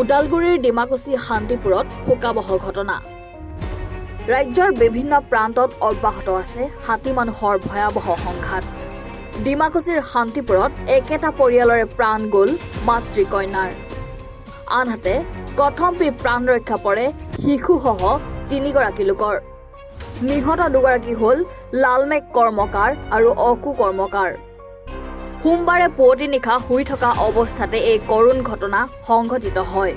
ওদালগুৰিৰ ডিমাকুচি শান্তিপুৰত শোকাবহ ঘটনা। ৰাজ্যৰ বিভিন্ন প্ৰান্তত অব্যাহত আছে হাতী মানুহৰ ভয়াবহ সংঘাত। ডিমাকুচিৰ শান্তিপুৰত একেটা পৰিয়ালৰে প্ৰাণ গ'ল মাতৃকন্যাৰ। আনহাতে কথম্পি প্ৰাণ ৰক্ষা পৰে শিশুসহ 3গৰাকী লোকৰ। নিহত 2গৰাকী হ'ল লালমেঘ কৰ্মকাৰ আৰু অকু কৰ্মকাৰ। সোমবাৰে পুৱতি নিশা শুই থকা অৱস্থাতে এই কৰুণ ঘটনা সংঘটিত হয়।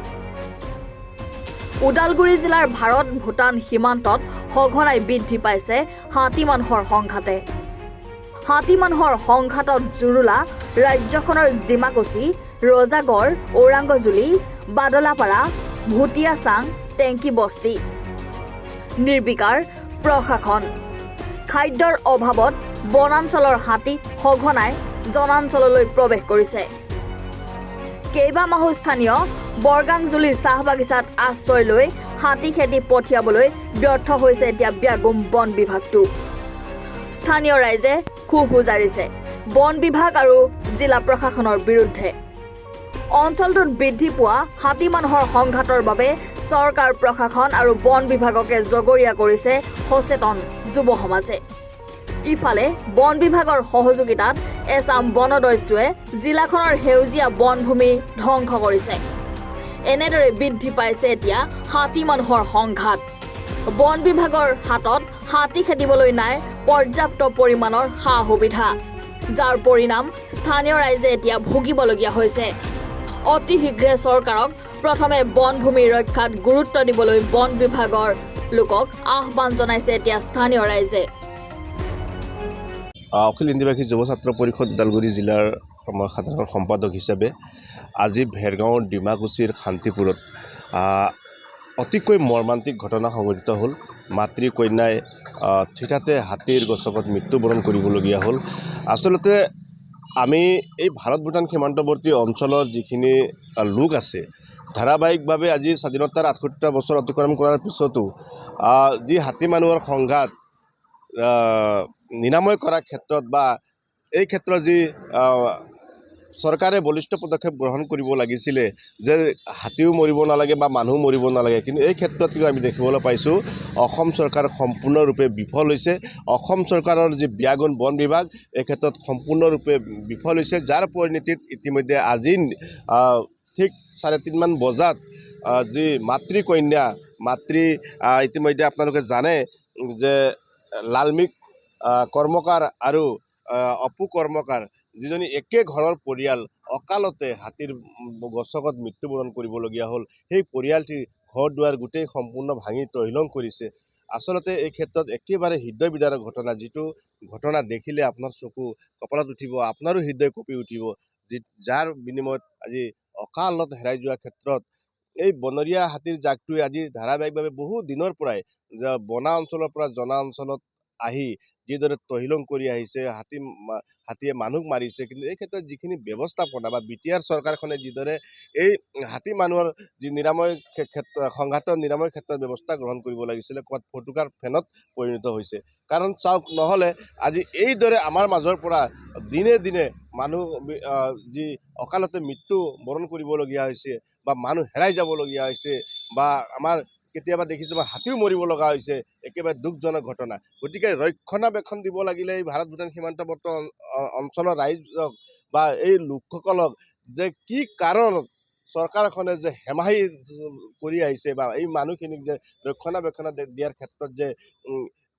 ওদালগুৰি জিলাৰ ভাৰত-ভূটান সীমান্তত সঘনাই বৃদ্ধি পাইছে হাতী মানুহৰ সংঘাতে। হাতী মানুহৰ সংঘাতত জুৰুলা ৰাজ্যখনৰ ডিমাকুচি, ৰজাগড়, ঔৰাংগজুলি, বাদলাপাৰা, ভুটিয়াচাং, টেংকি বস্তি। নিৰ্বিকাৰ প্ৰশাসন। খাদ্যৰ অভাৱত বনাঞ্চলৰ হাতী সঘনাই জনাঞ্চললৈ প্ৰৱেশ কৰিছে। কেইবামাহো স্থানীয় বৰগাংজুলি চাহ বাগিচাত আশ্ৰয় লৈ হাতী খেদি পঠিয়াবলৈ ব্যৰ্থ হৈছে এতিয়া ব্যাগুম বন বিভাগটো। স্থানীয় ৰাইজে ক্ষোভ উজাৰিছে বন বিভাগ আৰু জিলা প্ৰশাসনৰ বিৰুদ্ধে। অঞ্চলটোত বৃদ্ধি পোৱা হাতী মানুহৰ সংঘাতৰ বাবে চৰকাৰ, প্ৰশাসন আৰু বন বিভাগকে জগৰীয়া কৰিছে সচেতন যুৱ সমাজে। ইফালে বন বিভাগৰ সহযোগিতাত এছাম বনদস্যুৱে জিলাখনৰ সেউজীয়া বনভূমি ধ্বংস কৰিছে। এনেদৰে বৃদ্ধি পাইছে এতিয়া হাতী মানুহৰ সংঘাত। বন বিভাগৰ হাতত হাতী খেদিবলৈ নাই পৰ্যাপ্ত পৰিমাণৰ সা-সুবিধা, যাৰ পৰিণাম স্থানীয় ৰাইজে এতিয়া ভুগিবলগীয়া হৈছে। অতি শীঘ্ৰে চৰকাৰক প্ৰথমে বনভূমি ৰক্ষাত গুৰুত্ব দিবলৈ বন বিভাগৰ লোকক আহ্বান জনাইছে এতিয়া স্থানীয় ৰাইজে। অখিল হিন্দীভাষী যুৱ ছাত্ৰ পৰিষদ ওদালগুৰি জিলাৰ আমাৰ সাধাৰণ সম্পাদক হিচাপে আজি ভেৰগাঁৱৰ ডিমাকুচিৰ শান্তিপুৰত অতিকৈ মৰ্মান্তিক ঘটনা সংঘটিত হ'ল। মাতৃকন্যাই থিতাতে হাতীৰ গছকত মৃত্যুবৰণ কৰিবলগীয়া হ'ল। আচলতে আমি এই ভাৰত-ভূটান সীমান্তৱৰ্তী অঞ্চলৰ যিখিনি লোক আছে, ধাৰাবাহিকভাৱে আজি স্বাধীনতাৰ 68টা বছৰ অতিক্ৰম কৰাৰ পিছতো যি হাতী মানুহৰ সংঘাত নিৰাময় কৰাৰ ক্ষেত্ৰত বা এই ক্ষেত্ৰত যি চৰকাৰে বলিষ্ঠ পদক্ষেপ গ্ৰহণ কৰিব লাগিছিলে যে হাতীও মৰিব নালাগে বা মানুহ মৰিব নালাগে, কিন্তু এই ক্ষেত্ৰত কিন্তু আমি দেখিবলৈ পাইছোঁ অসম চৰকাৰ সম্পূৰ্ণৰূপে বিফল হৈছে। অসম চৰকাৰৰ যি ব্যাগুণ বন বিভাগ এই ক্ষেত্ৰত সম্পূৰ্ণৰূপে বিফল হৈছে, যাৰ পৰিণতিত ইতিমধ্যে আজি ঠিক 3:30 মান বজাত যি মাতৃকন্যা ইতিমধ্যে আপোনালোকে জানে যে লালমেঘ কৰ্মকাৰ আৰু অপু কৰ্মকাৰ যিজনী একে ঘৰৰ পৰিয়াল অকালতে হাতীৰ গছকত মৃত্যুবৰণ কৰিবলগীয়া হ'ল। সেই পৰিয়ালটি ঘৰ দুৱাৰ গোটেই সম্পূৰ্ণ ভাঙি তহিলং কৰিছে। আচলতে এই ক্ষেত্ৰত একেবাৰে হৃদয় বিদাৰক ঘটনা, যিটো ঘটনা দেখিলে আপোনাৰ চকু কপালত উঠিব, আপোনাৰো হৃদয় কঁপি উঠিব। যাৰ বিনিময়ত আজি অকালত হেৰাই যোৱা ক্ষেত্ৰত এই বনৰীয়া হাতীৰ জাকটোৱে আজি ধাৰাবাহিকভাৱে বহু দিনৰ পৰাই বনা অঞ্চলৰ পৰা জনা অঞ্চলত আহি যিদৰে তহিলং কৰি আহিছে, হাতীয়ে মানুহ মাৰিছে। কিন্তু এই ক্ষেত্ৰত যিখিনি ব্যৱস্থাপনা বা BTR চৰকাৰখনে যিদৰে এই হাতী মানুহৰ যি নিৰাময় সংঘাতৰ নিৰাময় ক্ষেত্ৰত ব্যৱস্থা গ্ৰহণ কৰিব লাগিছিলে, ক'ৰবাত ফটুকাৰ ফেনত পৰিণত হৈছে। কাৰণ চাওক, নহ'লে আজি এইদৰে আমাৰ মাজৰ পৰা দিনে দিনে মানুহ যি অকালতে মৃত্যু বৰণ কৰিবলগীয়া হৈছে বা মানুহ হেৰাই যাবলগীয়া হৈছে বা আমাৰ কেতিয়াবা দেখিছোঁ বা হাতীও মৰিব লগা হৈছে, একেবাৰে দুখজনক ঘটনা। গতিকে ৰক্ষণাবেক্ষণ দিব লাগিলে এই ভাৰত-ভূটান সীমান্তৱৰ্তী অঞ্চলৰ ৰাইজক বা এই লোকসকলক যে কি কাৰণত চৰকাৰখনে যে হেমাহি কৰি আহিছে বা এই মানুহখিনিক যে ৰক্ষণাবেক্ষণ দিয়াৰ ক্ষেত্ৰত যে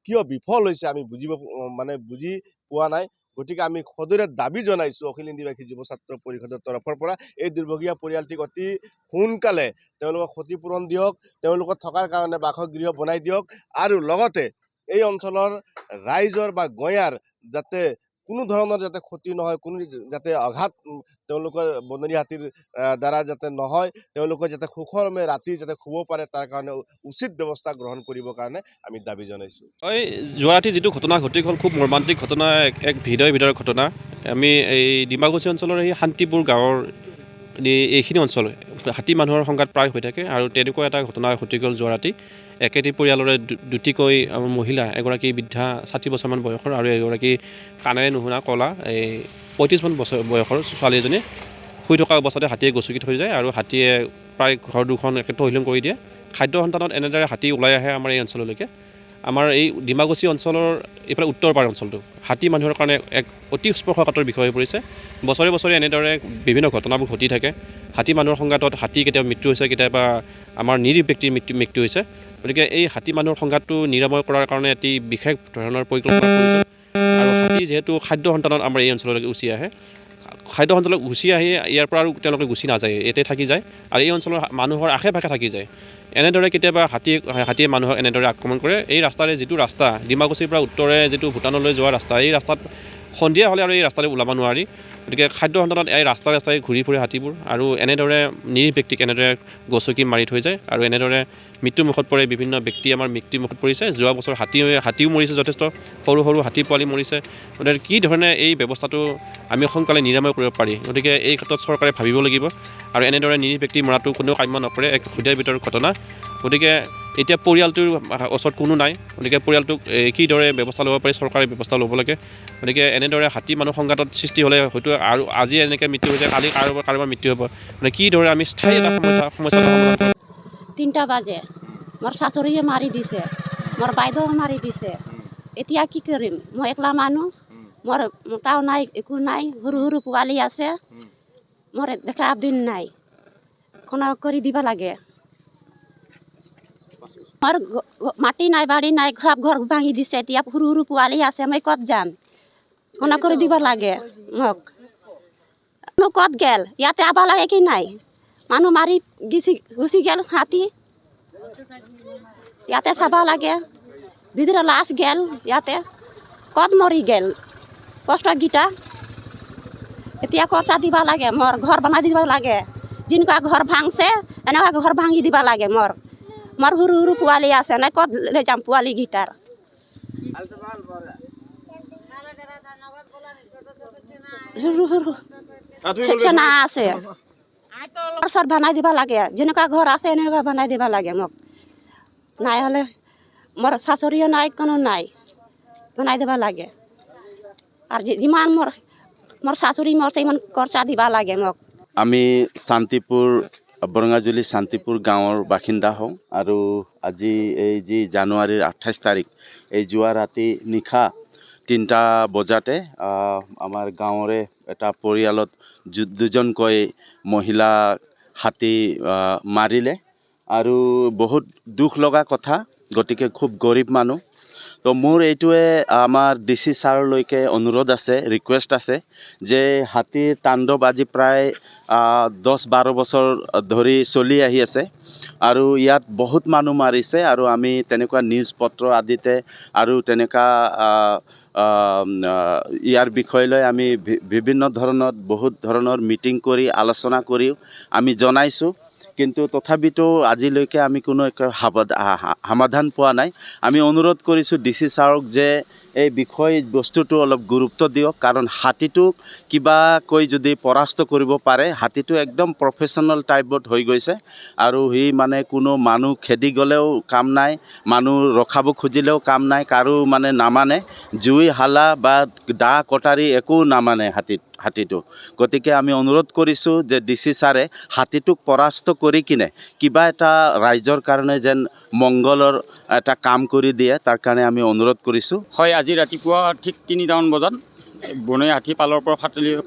কিয় বিফল হৈছে আমি বুজি পোৱা নাই। গতিকে আমি সদৰে দাবী জনাইছোঁ অখিল হিন্দীভাষী যুৱ ছাত্ৰ পৰিষদৰ তৰফৰ পৰা এই দুৰ্ভগীয়া পৰিয়ালটিক অতি সোনকালে তেওঁলোকক ক্ষতিপূৰণ দিয়ক, তেওঁলোকক থকাৰ কাৰণে বাসগৃহ বনাই দিয়ক আৰু লগতে এই অঞ্চলৰ ৰাইজৰ বা গঞাৰ যাতে কোনো ধৰণৰ যাতে ক্ষতি নহয়, কোনো যাতে আঘাত তেওঁলোকৰ বনৰীয়া হাতীৰ দ্বাৰা যাতে নহয়, তেওঁলোকে যাতে সুখমে ৰাতি যাতে শুব পাৰে, তাৰ কাৰণে উচিত ব্যৱস্থা গ্ৰহণ কৰিবৰ কাৰণে আমি দাবী জনাইছোঁ। হয়, যোৱা ৰাতি যিটো ঘটনা ঘটি গ'ল, খুব মৰ্মান্তিক ঘটনা, এক হৃদয় বিদাৰক ঘটনা। আমি এই ডিমাকুচি অঞ্চলৰ এই শান্তিপুৰ গাঁৱৰ এইখিনি অঞ্চল হাতী মানুহৰ সংঘাত প্ৰায় হৈ থাকে আৰু তেনেকুৱা এটা ঘটনা ঘটি গ'ল যোৱা ৰাতি। একেটি পৰিয়ালৰে দুটিকৈ মহিলা, এগৰাকী বৃদ্ধা 60 বছৰমান বয়সৰ আৰু এগৰাকী কাণেৰে নুশুনা ক'লা 35 মান বছৰ বয়সৰ ছোৱালী এজনী শুই থকা অৱস্থাতে হাতীয়ে গচকি থৈ যায় আৰু হাতীয়ে প্ৰায় ঘৰ দুখন একে তহিলং কৰি দিয়ে। খাদ্য সন্ধানত এনেদৰে হাতী ওলাই আহে আমাৰ এই অঞ্চললৈকে। আমাৰ এই ডিমাকুছী অঞ্চলৰ এইফালে উত্তৰ পাৰ অঞ্চলটো হাতী মানুহৰ কাৰণে এক অতি স্পৰ্শকাতৰ বিষয় হৈ পৰিছে। বছৰে বছৰে এনেদৰে বিভিন্ন ঘটনাবোৰ ঘটি থাকে। হাতী মানুহৰ সংঘাতত হাতী কেতিয়াবা মৃত্যু হৈছে, কেতিয়াবা আমাৰ নিৰীহ ব্যক্তিৰ মৃত্যু হৈছে। গতিকে এই হাতী মানুহৰ সংঘাতটো নিৰাময় কৰাৰ কাৰণে এটি বিশেষ ধৰণৰ পৰিকল্পনা প্ৰয়োজন। আৰু হাতী যিহেতু খাদ্য সন্ধানত আমাৰ এই অঞ্চললৈকে গুচি আহে, খাদ্য সন্ধানত গুচি আহি ইয়াৰ পৰা আৰু তেওঁলোকে গুচি নাযায়, ইয়াতে থাকি যায় আৰু এই অঞ্চলৰ মানুহৰ আশে পাশে থাকি যায়। এনেদৰে কেতিয়াবা হাতীয়ে মানুহক এনেদৰে আক্ৰমণ কৰে। এই ৰাস্তাৰে যিটো ৰাস্তা ডিমাকুছীৰ পৰা উত্তৰে যিটো ভূটানলৈ যোৱা ৰাস্তা, এই ৰাস্তাত সন্ধিয়া হ'লে আৰু এই ৰাস্তালৈ ওলাব নোৱাৰি। গতিকে খাদ্য সন্ধানত এই ৰাস্তাই ঘূৰি ফুৰে হাতীবোৰ আৰু এনেদৰে নিৰীহ ব্যক্তিক এনেদৰে গচকি মাৰি থৈ যায় আৰু এনেদৰে মৃত্যুমুখত পৰে। বিভিন্ন ব্যক্তি আমাৰ মৃত্যুমুখত পৰিছে। যোৱা বছৰ হাতীও মৰিছে, যথেষ্ট সৰু সৰু হাতী পোৱালি মৰিছে। গতিকে কি ধৰণে এই ব্যৱস্থাটো আমি সোনকালে নিৰাময় কৰিব পাৰি, গতিকে এই ক্ষেত্ৰত চৰকাৰে ভাবিব লাগিব। আৰু এনেদৰে নিৰীহ ব্যক্তি মৰাটো কোনেও কাম্য নকৰে, এক হৃদয়ৰ ভিতৰৰ ঘটনা। গতিকে এতিয়া পৰিয়ালটোৰ ওচৰত কোনো নাই, গতিকে পৰিয়ালটোক কিদৰে ব্যৱস্থা ল'ব পাৰি, চৰকাৰে ব্যৱস্থা ল'ব লাগে। গতিকে এনেদৰে হাতী মানুহ সংঘাতত সৃষ্টি হ'লে হয়তো আৰু আজি এনেকৈ মৃত্যু হৈছে, কালি কাৰোবাৰ মৃত্যু হ'ব। মানে কিদৰে আমি স্থায়ী এটা সমস্যাৰ সমাধান কৰোঁ। 3টা বাজে মোৰ শাশুড়িয়ে মাৰি দিছে, মোৰ বাইদেউ মাৰি দিছে। এতিয়া কি কৰিম? মই একলা মানুহ, মোৰ মোটাও নাই, একো নাই, সৰু সৰু পোৱালি আছে, মোৰ দেখা দিন নাই, কোনো কৰি দিব লাগে। মোৰ মাটি নাই, বাৰী নাই, ঘৰ ভাঙি দিছে। এতিয়া সৰু সৰু পোৱালি আছে, মই ক'ত যাম? কোনো কৰি দিব লাগে মোক। মানুহ ক'ত গেল? ইয়াতে আবা লাগে কি নাই? মানুহ মাৰি গুচি গেল হাতী, ইয়াতে চাব লাগে। ভিতৰে লাশ গেল, ইয়াতে ক'ত মৰি গেল কষ্টগীটা। এতিয়া খৰচা দিব লাগে, মোৰ ঘৰ বনাই দিব লাগে। যেনেকুৱা ঘৰ ভাঙছে এনেকুৱা ঘৰ ভাঙি দিব লাগে। মোৰ সৰু সৰু পোৱালি আছে, নাই ক'ত লৈ যাম পোৱালিকেইটাৰ? চেনা আছে, ঘৰ বনাই দিব লাগে। যেনেকুৱা ঘৰ আছে এনেকুৱা বনাই দিব লাগে মোক। নাই হ'লে মোৰ শাশুড়িও নাই, কোনো নাই, বনাই দিব লাগে। আৰু যিমান মোৰ শাশুড়ি মৰছে ইমান খৰচা দিব লাগে মোক। আমি শান্তিপুৰ বৰঙাজুলি শান্তিপুৰ গাঁৱৰ বাসিন্দা হওঁ আৰু আজি এই যি জানুৱাৰীৰ 28 তাৰিখ এই যোৱা ৰাতি নিশা 3টা বজাতে আমাৰ গাঁৱৰে এটা পৰিয়ালত দুজনকৈ মহিলা হাতী মাৰিলে আৰু বহুত দুখ লগা কথা। গতিকে খুব গৰীব মানুহ। তো মোৰ এইটোৱে আমাৰ DC ছাৰলৈকে অনুৰোধ আছে, ৰিকুৱেষ্ট আছে যে হাতীৰ তাণ্ডৱ আজি প্ৰায় 10-12 বছৰ ধৰি চলি আহি আছে আৰু ইয়াত বহুত মানুহ মাৰিছে আৰু আমি তেনেকুৱা নিউজ পত্ৰ আদিতে আৰু তেনেকুৱা ইয়াৰ বিষয় লৈ আমি বিভিন্ন ধৰণৰ বহুত ধৰণৰ মিটিং কৰি আলোচনা কৰিও আমি জনাইছোঁ। কিন্তু তথাপিতো আজিলৈকে আমি কোনো সমাধান পোৱা নাই। আমি অনুৰোধ কৰিছোঁ DC ছাৰক যে এই বিষয় বস্তুটো অলপ গুৰুত্ব দিয়ক, কাৰণ হাতীটোক কিবাকৈ যদি পৰাস্ত কৰিব পাৰে, হাতীটো একদম প্ৰফেশ্যনেল টাইপত হৈ গৈছে আৰু সি মানে কোনো মানুহ খেদি গ'লেও কাম নাই, মানুহ ৰখাব খুজিলেও কাম নাই, কাৰো মানে নামানে, জুই হালা বা দা কটাৰী একো নামানে হাতীটো। গতিকে আমি অনুৰোধ কৰিছোঁ যে DC ছাৰে হাতীটোক পৰাস্ত কৰি কিনে কিবা এটা ৰাইজৰ কাৰণে যেন মংগলৰ এটা কাম কৰি দিয়ে, তাৰ কাৰণে আমি অনুৰোধ কৰিছোঁ। হয়, আজি ৰাতিপুৱা ঠিক 3টামান বজাত বনৰীয়া হাতী পালৰ পৰা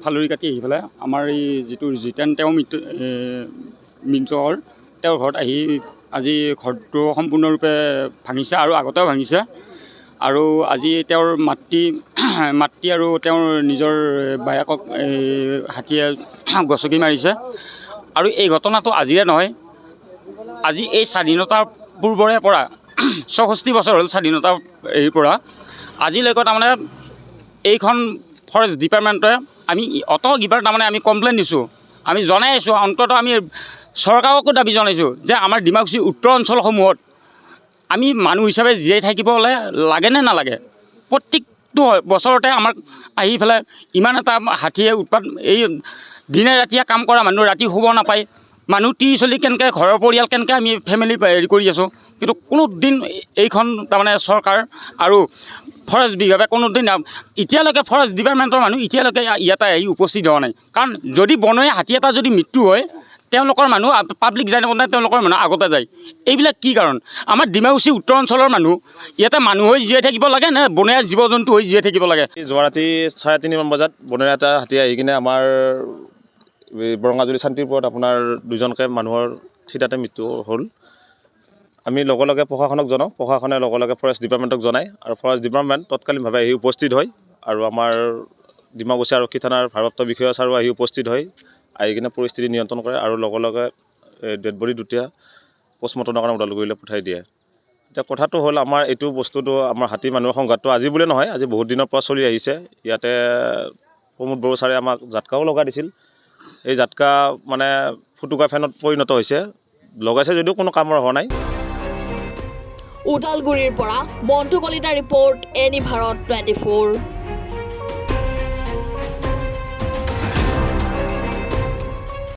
ফালৰি কাটি আহি পেলাই আমাৰ এই যিটো জিতেন তেওঁ মৃত্যু হ'ল, তেওঁৰ ঘৰত আহি আজি ঘৰটো সম্পূৰ্ণৰূপে ভাঙিছে আৰু আগতেও ভাঙিছে। আৰু আজি তেওঁৰ মাতৃ আৰু তেওঁৰ নিজৰ বায়েকক হাতীয়ে গচকি মাৰিছে। আৰু এই ঘটনাটো আজিৰে নহয়, আজি এই স্বাধীনতাৰ পূৰ্বৰে পৰা 64 বছৰ হ'ল স্বাধীনতাৰ পৰা আজিলৈকে তাৰমানে এইখন ফৰেষ্ট ডিপাৰ্টমেণ্টে আমি কিবাৰ তাৰমানে আমি কমপ্লেইন দিছোঁ, আমি জনাই আছোঁ। অন্ততঃ আমি চৰকাৰকো দাবী জনাইছোঁ যে আমাৰ ডিমাকুছী উত্তৰ অঞ্চলসমূহত আমি মানুহ হিচাপে জীয়াই থাকিবলৈ লাগে নে নালাগে। প্ৰত্যেকটো বছৰতে আমাক আহি পেলাই ইমান এটা হাতীয়ে উৎপাত, এই দিনে ৰাতিয়ে কাম কৰা মানুহ ৰাতি শুব নাপায়, মানুহ 30-40 কেনেকৈ ঘৰৰ পৰিয়াল কেনেকৈ আমি ফেমিলি হেৰি কৰি আছোঁ। কিন্তু কোনো দিন এইখন তাৰমানে চৰকাৰ আৰু ফৰেষ্ট বিভাগে কোনো দিন এতিয়ালৈকে ফৰেষ্ট ডিপাৰ্টমেণ্টৰ মানুহ এতিয়ালৈকে ইয়াতে আহি উপস্থিত হোৱা নাই। কাৰণ যদি বনৰীয়া হাতী এটা যদি মৃত্যু হয়, তেওঁলোকৰ মানুহ পাব্লিক যায় নাপায় তেওঁলোকৰ মানুহ আগতে যায় এইবিলাক কি কাৰণ আমাৰ ডিমাকুছী উত্তৰ অঞ্চলৰ মানুহ ইয়াতে মানুহ হৈ জীয়াই থাকিব লাগে নে বনৰীয়া জীৱ জন্তু হৈ জীয়াই থাকিব লাগে যোৱা ৰাতি 3:30 বজাত বনৰীয়া এটা হাতী আহি কিনে আমাৰ বৰঙাজুলি শান্তিপুৰত আপোনাৰ 2জনকৈ মানুহৰ থিতাতে মৃত্যু হ'ল আমি লগে লগে প্ৰশাসনক জনাওঁ প্ৰশাসনে লগে লগে ফৰেষ্ট ডিপাৰ্টমেণ্টক জনায় আৰু ফৰেষ্ট ডিপাৰ্টমেণ্ট তৎকালীনভাৱে আহি উপস্থিত হয় আৰু আমাৰ ডিমাকুছী আৰক্ষী থানাৰ ভাৰপ্ৰাপ্ত বিষয়া ছাৰো আহি উপস্থিত হয় আহি কিনে পৰিস্থিতি নিয়ন্ত্ৰণ কৰে আৰু লগে লগে ডেড বডি দুটা পষ্টমৰ্টমৰ কাৰণে ওদালগুৰিলৈ পঠাই দিয়ে এতিয়া কথাটো হ'ল আমাৰ এইটো বস্তুটো আমাৰ হাতী মানুহৰ সংঘাতটো আজি বুলিয়ে নহয় আজি বহুত দিনৰ পৰা চলি আহিছে ইয়াতে প্ৰমোদ বড়ো ছাৰে আমাক জাতকাও লগাই দিছিল এই জাতকা মানে ফুটুকা ফেনত পৰিণত হৈছে লগাইছে যদিও কোনো কামৰ হোৱা নাই ওদালগুৰিৰ পৰা মণ্টু কলিতা ৰিপৰ্ট এনি ভাৰত 24